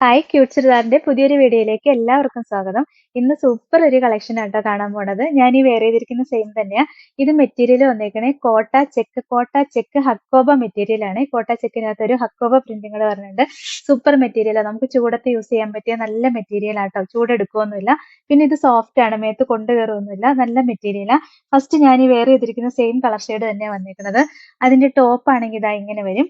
Hi cute ചുരിദാറിന്റെ പുതിയൊരു വീഡിയോയിലേക്ക് എല്ലാവർക്കും സ്വാഗതം. ഇന്ന് സൂപ്പർ ഒരു കളക്ഷൻ ആട്ടോ കാണാൻ പോണത്. ഞാൻ ഈ വെയർ ചെയ്തിരിക്കുന്ന സെയിം തന്നെയാ. ഇത് മെറ്റീരിയൽ വന്നേക്കണേ കോട്ട ചെക്ക് ഹക്കോബ മെറ്റീരിയൽ ആണ്. കോട്ട ചെക്കിനകത്ത് ഒരു ഹക്കോബ പ്രിന്റിംഗ് കൂടെ വരുന്നുണ്ട്. സൂപ്പർ മെറ്റീരിയൽ നമുക്ക് ചൂടത്ത് യൂസ് ചെയ്യാൻ പറ്റിയ നല്ല മെറ്റീരിയൽ ആട്ടോ. ചൂടെടുക്കുകയൊന്നുമില്ല. പിന്നെ ഇത് സോഫ്റ്റ് ആണ്, മേത്ത് കൊണ്ട് കയറുമൊന്നുമില്ല, നല്ല മെറ്റീരിയലാ. ഫസ്റ്റ് ഞാൻ ഈ വെയർ ചെയ്തിരിക്കുന്ന സെയിം കളർ ഷെയ്ഡ് തന്നെയാണ് വന്നേക്കുന്നത്. അതിന്റെ ടോപ്പ് ആണെങ്കിൽ ഇതാ ഇങ്ങനെ വരും.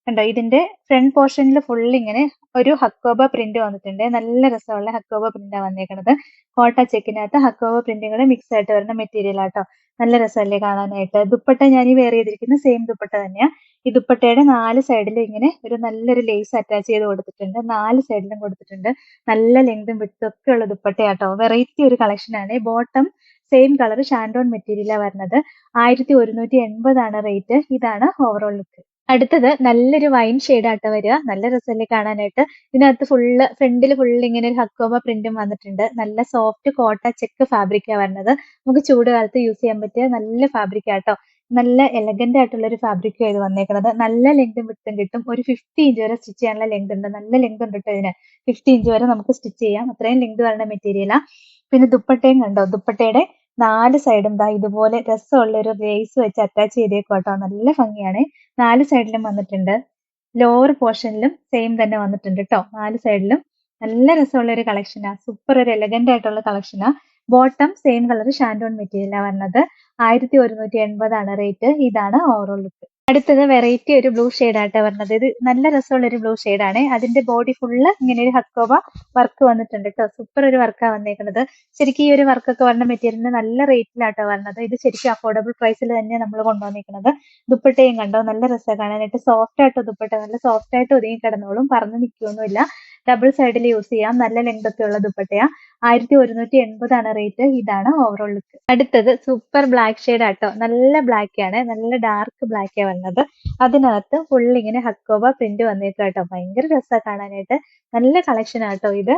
കണ്ടോ, ഇതിന്റെ ഫ്രണ്ട് പോർഷനിൽ ഫുൾ ഇങ്ങനെ ഒരു ഹക്കോബ പ്രിന്റ് വന്നിട്ടുണ്ട്. നല്ല രസമുള്ള ഹക്കോബ പ്രിന്റാ വന്നേക്കുന്നത്. കോട്ട ചെക്കിനകത്ത് ഹക്കോബ പ്രിന്റും കൂടെ മിക്സ് ആയിട്ട് വരുന്ന മെറ്റീരിയൽ ആട്ടോ. നല്ല രസമല്ലേ കാണാനായിട്ട്. ദുപ്പട്ട ഞാൻ ഈ വെയർ ചെയ്തിരിക്കുന്ന സെയിം ദുപ്പട്ട തന്നെയാ. ഈ ദുപ്പട്ടയുടെ 4 സൈഡിലും ഇങ്ങനെ ഒരു നല്ലൊരു ലേസ് അറ്റാച്ച് ചെയ്ത് കൊടുത്തിട്ടുണ്ട്. 4 സൈഡിലും കൊടുത്തിട്ടുണ്ട്. നല്ല ലെങ്തും വിഡ്ത്തും ഒക്കെ ഉള്ള ദുപ്പട്ടയാട്ടോ. വെറൈറ്റി ഒരു കളക്ഷൻ ആണ്. ബോട്ടം സെയിം കളർ ഷാൻഡോൺ മെറ്റീരിയലാ വരുന്നത്. 1180 ആണ് റേറ്റ്. ഇതാണ് ഓവറോൾ ലുക്ക്. അടുത്തത് നല്ലൊരു വൈൻ ആട്ടോ വരിക. നല്ല രസമല്ലേ കാണാനായിട്ട്. ഇതിനകത്ത് ഫ്രണ്ടിൽ ഫുള്ള് ഇങ്ങനെ ഒരു ഹക്കോബ പ്രിന്റും വന്നിട്ടുണ്ട്. നല്ല സോഫ്റ്റ് കോട്ട ചെക്ക് ഫാബ്രിക്കാ വരുന്നത്. നമുക്ക് ചൂട് കാലത്ത് യൂസ് ചെയ്യാൻ പറ്റിയ നല്ല ഫാബ്രിക് ആട്ടോ. നല്ല എലഗന്റ് ആയിട്ടുള്ള ഒരു ഫാബ്രിക്കും ഇത് വന്നേക്കുന്നത്. നല്ല ലെങ്തും വിഡ്ത്തും കിട്ടും. ഒരു 50 ഇഞ്ച് വരെ സ്റ്റിച്ച് ചെയ്യാനുള്ള ലെങ്ത് ഉണ്ട്. നല്ല ലെങ്ത് ഉണ്ട് കേട്ടോ ഇതിന്. 50 ഇഞ്ച് വരെ നമുക്ക് സ്റ്റിച്ച് ചെയ്യാം. അത്രയും ലെങ്ത് വരുന്ന മെറ്റീരിയലാ. പിന്നെ ദുപ്പട്ടയും കണ്ടോ, ദുപ്പട്ടയുടെ 4 സൈഡും ദാ ഇതുപോലെ രസമുള്ള ഒരു ലേസ് വെച്ച് അറ്റാച്ച് ചെയ്തേക്കും കേട്ടോ. നല്ല ഭംഗിയാണ്. 4 സൈഡിലും വന്നിട്ടുണ്ട്. ലോവർ പോർഷനിലും സെയിം തന്നെ വന്നിട്ടുണ്ട് കേട്ടോ. 4 സൈഡിലും നല്ല രസമുള്ള ഒരു കളക്ഷനാ. സൂപ്പർ ഒരു എലഗന്റ് ആയിട്ടുള്ള കളക്ഷനാ. ബോട്ടം സെയിം കളർ ഷാൻഡോൺ മെറ്റീരിയലാ വരുന്നത്. 1180 ആണ് റേറ്റ്. ഇതാണ് ഓവറോൾ ലുക്ക്. അടുത്തത് വെറൈറ്റി ഒരു ബ്ലൂ ആട്ടോ വരുന്നത്. ഇത് നല്ല രസമുള്ള ഒരു ബ്ലൂ ആണ്. അതിന്റെ ബോഡി ഫുള്ള് ഇങ്ങനെ ഒരു ഹക്കോബ വർക്ക് വന്നിട്ടുണ്ട് കേട്ടോ. സൂപ്പർ ഒരു വർക്കാ വന്നേക്കുന്നത്. ശരിക്കും ഈ ഒരു വർക്കൊക്കെ വരുന്ന മെറ്റീരിയലിന് നല്ല റേറ്റിലാട്ടോ വരുന്നത്. ഇത് ശരിക്കും അഫോർഡബിൾ പ്രൈസിൽ തന്നെയാണ് നമ്മൾ കൊണ്ടുവന്നിരിക്കുന്നത്. ദുപ്പട്ടയും കണ്ടോ, നല്ല രസമാണ് കാണാനായിട്ട്. സോഫ്റ്റ് ആയിട്ടോ ദുപ്പട്ട, നല്ല സോഫ്റ്റ് ആയിട്ട് ഒതുങ്ങി കിടന്നോളും, പറന്ന് നിൽക്കുകയൊന്നുമില്ല. ഡബിൾ സൈഡിൽ യൂസ് ചെയ്യാം. നല്ല ലെങ്ത് ഒക്കെ ഉള്ള ദുപ്പട്ടയാ. 1180 ആണ് റേറ്റ്. ഇതാണ് ഓവറോൾ ലുക്ക്. അടുത്തത് സൂപ്പർ ബ്ലാക്ക് ആട്ടോ. നല്ല ബ്ലാക്ക് ആണ്, നല്ല ഡാർക്ക് ബ്ലാക്കാ വന്നത്. അതിനകത്ത് ഫുൾ ഇങ്ങനെ ഹക്കോബ പ്രിന്റ് വന്നേക്കും കേട്ടോ. ഭയങ്കര രസമാണ് കാണാനായിട്ട്. നല്ല കളക്ഷൻ ആട്ടോ ഇത്.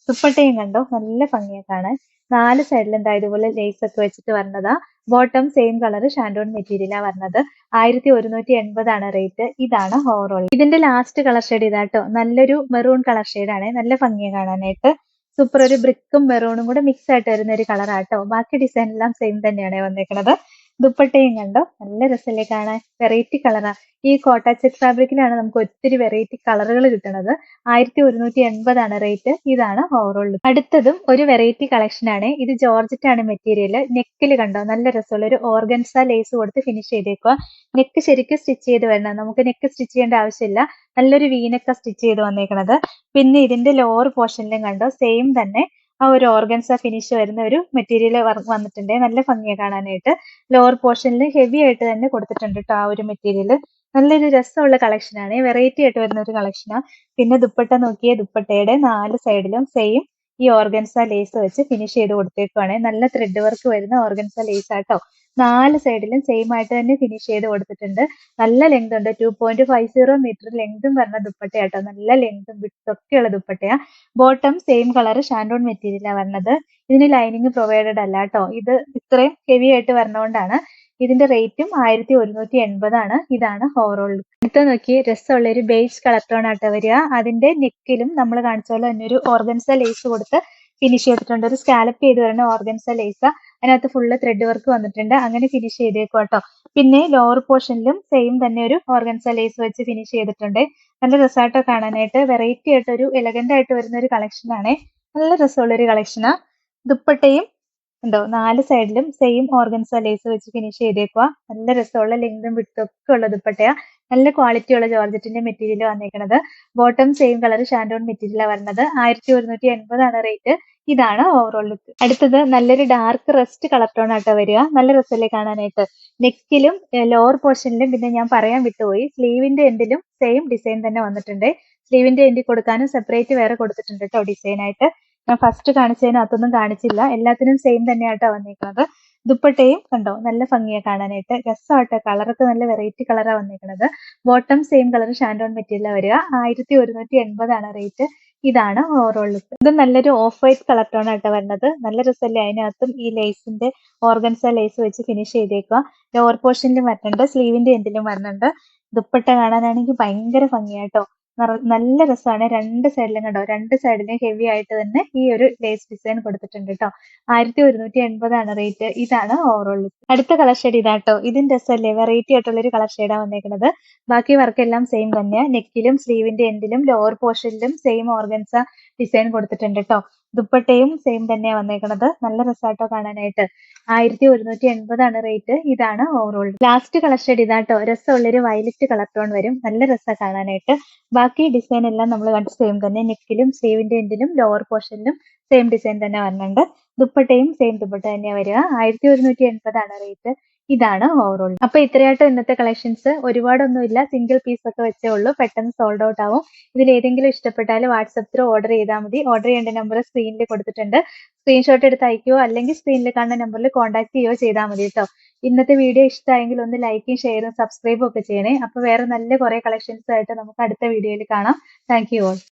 ദുപ്പട്ടയും കണ്ടോ, നല്ല ഭംഗിയാ കാണാൻ. 4 സൈഡിലും എന്താ ഇതുപോലെ ലേസ് ഒക്കെ വെച്ചിട്ട് വരണതാ. ബോട്ടം സെയിം കളർ ഷാൻഡോൺ മെറ്റീരിയലാ വരുന്നത്. 1180 ആണ് റേറ്റ്. ഇതാണ് ഓവറോൾ. ഇതിന്റെ ലാസ്റ്റ് കളർ ഷെയ്ഡ് ഇതാട്ടോ. നല്ലൊരു മെറൂൺ കളർ ആണ്. നല്ല ഭംഗിയാ കാണാനായിട്ട്. സൂപ്പർ ഒരു ബ്രിക്കും മെറൂണും കൂടെ മിക്സ് ആയിട്ട് വരുന്ന ഒരു കളറാട്ടോ. ബാക്കി ഡിസൈൻ എല്ലാം സെയിം തന്നെയാണ് വന്നേക്കുന്നത്. ദുപ്പട്ടയും കണ്ടോ, നല്ല രസമല്ലേ കാണാൻ. വെറൈറ്റി കളറാ. ഈ കോട്ട ചെക്ക് ഫാബ്രിക്കിലാണ് നമുക്ക് ഒത്തിരി വെറൈറ്റി കളറുകൾ കിട്ടുന്നത്. 1180 ആണ് റേറ്റ്. ഇതാണ് ഓവറോൾ ലുക്ക്. അടുത്തതും ഒരു വെറൈറ്റി കളക്ഷൻ ആണ്. ഇത് ജോർജറ്റ് ആണ് മെറ്റീരിയൽ. നെക്കിൽ കണ്ടോ, നല്ല രസമുള്ള ഒരു ഓർഗൻസ ലേസ് കൊടുത്ത് ഫിനിഷ് ചെയ്തേക്കുക. നെക്ക് ശരിക്കും സ്റ്റിച്ച് ചെയ്ത് വരണം. നമുക്ക് നെക്ക് സ്റ്റിച്ച് ചെയ്യേണ്ട ആവശ്യമില്ല. നല്ലൊരു വീനൊക്കെ സ്റ്റിച്ച് ചെയ്ത് വന്നേക്കണത്. പിന്നെ ഇതിന്റെ ലോവർ പോർഷനിലും കണ്ടോ സെയിം തന്നെ ആ ഒരു ഓർഗൻസ ഫിനിഷ് വരുന്ന ഒരു മെറ്റീരിയൽ വന്നിട്ടുണ്ട്. നല്ല ഭംഗിയാണ് കാണാനായിട്ട്. ലോവർ പോർഷനിൽ ഹെവി ആയിട്ട് തന്നെ കൊടുത്തിട്ടുണ്ട് കേട്ടോ ആ ഒരു മെറ്റീരിയൽ. നല്ലൊരു രസമുള്ള കളക്ഷൻ ആണ്. വെറൈറ്റി ആയിട്ട് വരുന്ന ഒരു കളക്ഷനാ. പിന്നെ ദുപ്പട്ട നോക്കിയ ദുപ്പട്ടയുടെ 4 സൈഡിലും സെയിം ഈ ഓർഗൻസ ലേസ് വെച്ച് ഫിനിഷ് ചെയ്ത് കൊടുത്തേക്കുവാണ്. നല്ല ത്രെഡ് വർക്ക് വരുന്ന ഓർഗൻസ ലേസ് ആട്ടോ. 4 സൈഡിലും സെയിം ആയിട്ട് തന്നെ ഫിനിഷ് ചെയ്ത് കൊടുത്തിട്ടുണ്ട്. നല്ല ലെങ്ത് ഉണ്ട്. 2.50 മീറ്റർ ലെങ്തും വരുന്ന ദുപ്പട്ടയാട്ടോ. നല്ല ലെങ്തും വിഡ്ത്തും ഒക്കെയുള്ള ദുപ്പട്ടയാ. ബോട്ടം സെയിം കളർ ഷാൻഡോൺ മെറ്റീരിയലാ വരുന്നത്. ഇതിന് ലൈനിങ് പ്രൊവൈഡഡ് അല്ല കേട്ടോ. ഇത് ഇത്രയും ഹെവി ആയിട്ട് വരുന്നതുകൊണ്ടാണ്. ഇതിന്റെ റേറ്റും 1180 ആണ്. ഇതാണ് ഓവറോൾ ലുക്ക്. അടുത്ത നോക്കി രസമുള്ള ഒരു ബേജ് കളർ ടോൺ ആട്ടോ വരിക. അതിന്റെ നെക്കിലും നമ്മൾ കാണിച്ച പോലെ തന്നെ ഒരു ഓർഗൻസ ലേസ് കൊടുത്ത് ഫിനിഷ് ചെയ്തിട്ടുണ്ട്. ഒരു സ്കാലപ്പ് ചെയ്ത് വരുന്ന ഓർഗൻസ ലേസ. അതിനകത്ത് ഫുള്ള് ത്രെഡ് വർക്ക് വന്നിട്ടുണ്ട്. അങ്ങനെ ഫിനിഷ് ചെയ്തേക്കും കേട്ടോ. പിന്നെ ലോവർ പോർഷനിലും സെയിം തന്നെ ഒരു ഓർഗൻസ ലേസ് വെച്ച് ഫിനിഷ് ചെയ്തിട്ടുണ്ട്. നല്ല രസമായിട്ടോ കാണാനായിട്ട്. വെറൈറ്റി ആയിട്ട് ഒരു എലഗന്റ് ആയിട്ട് വരുന്ന ഒരു കളക്ഷൻ ആണ്. നല്ല രസമുള്ള ഒരു കളക്ഷനാ. ദുപ്പട്ടയും ഉണ്ടോ, 4 സൈഡിലും സെയിം ഓർഗൻസ ലേസ് വെച്ച് ഫിനിഷ് ചെയ്തേക്കുക. നല്ല രസമുള്ള ലെങ്തും വിഡ്ത്തും ഒക്കെ ഉള്ള ദുപ്പട്ടയാ. നല്ല ക്വാളിറ്റി ഉള്ള ജോർജറ്റിന്റെ മെറ്റീരിയൽ വന്നേക്കുന്നത്. ബോട്ടം സെയിം കളർ ഷാൻഡോൺ മെറ്റീരിയലാണ് വരുന്നത്. 1180 ആണ് റേറ്റ്. ഇതാണ് ഓവറോൾ ലുക്ക്. അടുത്തത് നല്ലൊരു ഡാർക്ക് റസ്റ്റ് കളർ ടോൺ ആട്ടോ വരിക. നല്ല രസമല്ലേ കാണാനായിട്ട്. നെക്കിലും ലോവർ പോർഷനിലും പിന്നെ ഞാൻ പറയാൻ വിട്ടുപോയി, സ്ലീവിന്റെ എൻഡിലും സെയിം ഡിസൈൻ തന്നെ വന്നിട്ടുണ്ട്. സ്ലീവിന്റെ എൻഡിൽ കൊടുക്കാനും സെപ്പറേറ്റ് വേറെ കൊടുത്തിട്ടുണ്ട് കേട്ടോ ഡിസൈൻ ആയിട്ട്. ഞാൻ ഫസ്റ്റ് കാണിച്ചതിനകത്തൊന്നും കാണിച്ചില്ല. എല്ലാത്തിനും സെയിം തന്നെയാട്ടോ വന്നേക്കുന്നത്. ദുപ്പട്ടയും കണ്ടോ, നല്ല ഭംഗിയാ കാണാനായിട്ട്. രസമാട്ടോ. കളറൊക്കെ നല്ല വെറൈറ്റി കളറാ വന്നേക്കുന്നത്. ബോട്ടം സെയിം കളർ ഷാൻഡോൺ മെറ്റീരിയൽ വരിക. 1180 ആണ് റേറ്റ്. ഇതാണ് ഓവറോൾ ലുക്ക്. ഇത് നല്ലൊരു ഓഫ് വൈറ്റ് കളർ ടോൺ ആട്ടോ വരുന്നത്. നല്ല രസമല്ലേ. അതിനകത്തും ഈ ലേസിന്റെ ഓർഗൻസ ലേസ് വെച്ച് ഫിനിഷ് ചെയ്തേക്കുക. ലോവർ പോർഷനിലും വരുന്നുണ്ട്, സ്ലീവിന്റെ എൻഡിലും വരുന്നുണ്ട്. ദുപ്പട്ട കാണാനാണെങ്കിൽ ഭയങ്കര ഭംഗിയാട്ടോ. നല്ല രസമാണ്. രണ്ട് സൈഡിലും കണ്ടോ, രണ്ട് സൈഡിലും ഹെവി ആയിട്ട് തന്നെ ഈ ഒരു ലേസ് ഡിസൈൻ കൊടുത്തിട്ടുണ്ട് കേട്ടോ. 1180 റേറ്റ്. ഇതാണ് ഓവറോൾ ലുക്ക്. അടുത്ത കളർ ഷെയ്ഡ് ഇതാട്ടോ. ഇതും രസമല്ലേ, വെറൈറ്റി ആയിട്ടുള്ള ഒരു കളർ ഷെയ്ഡാണ് വന്നേക്കുന്നത്. ബാക്കി വർക്ക് എല്ലാം സെയിം തന്നെയാ. നെക്കിലും സ്ലീവിന്റെ എൻഡിലും ലോവർ പോർഷനിലും സെയിം ഓർഗൻസ ഡിസൈൻ കൊടുത്തിട്ടുണ്ട് കേട്ടോ. ദുപ്പട്ടയും സെയിം തന്നെയാ വന്നേക്കുന്നത്. നല്ല രസാട്ടോ കാണാനായിട്ട്. 1180 റേറ്റ്. ഇതാണ് ഓവറോൾ. ലാസ്റ്റ് കളർ ഷെയ്ഡ് ഇതാട്ടോ. രസമുള്ളൊരു വയലറ്റ് കളർ ടോൺ വരും. നല്ല രസാ കാണാനായിട്ട്. ബാക്കി ഡിസൈൻ എല്ലാം നമ്മൾ കണ്ട സെയിം തന്നെ. നെക്കിലും സ്ലീവിന്റെ എൻഡിലും ലോവർ പോർഷനിലും സെയിം ഡിസൈൻ തന്നെ വരുന്നുണ്ട്. ദുപ്പട്ടയും സെയിം ദുപ്പട്ട തന്നെയാ വരിക. 1180 റേറ്റ്. ഇതാണ് ഓവറോൾ. അപ്പൊ ഇത്രയാട്ടോ ഇന്നത്തെ കളക്ഷൻസ്. ഒരുപാടൊന്നുമില്ല, സിംഗിൾ പീസ് ഒക്കെ വെച്ചേ ഉള്ളൂ. പെട്ടെന്ന് സോൾഡ് ഔട്ട് ആവും. ഇതിൽ ഏതെങ്കിലും ഇഷ്ടപ്പെട്ടാൽ വാട്സപ്പ് ത്രൂ ഓർഡർ ചെയ്താൽ മതി. ഓർഡർ ചെയ്യേണ്ട നമ്പർ സ്ക്രീനിൽ കൊടുത്തിട്ടുണ്ട്. സ്ക്രീൻഷോട്ട് എടുത്ത് അയക്കുകയോ അല്ലെങ്കിൽ സ്ക്രീനിൽ കാണുന്ന നമ്പറിൽ കോൺടാക്ട് ചെയ്യുകയോ ചെയ്താൽ മതി കേട്ടോ. ഇന്നത്തെ വീഡിയോ ഇഷ്ടമായെങ്കിൽ ഒന്ന് ലൈക്കും ഷെയറും സബ്സ്ക്രൈബും ഒക്കെ ചെയ്യണേ. അപ്പൊ വേറെ നല്ല കുറെ കളക്ഷൻസ് ആയിട്ട് നമുക്ക് അടുത്ത വീഡിയോയിൽ കാണാം. Thank you all.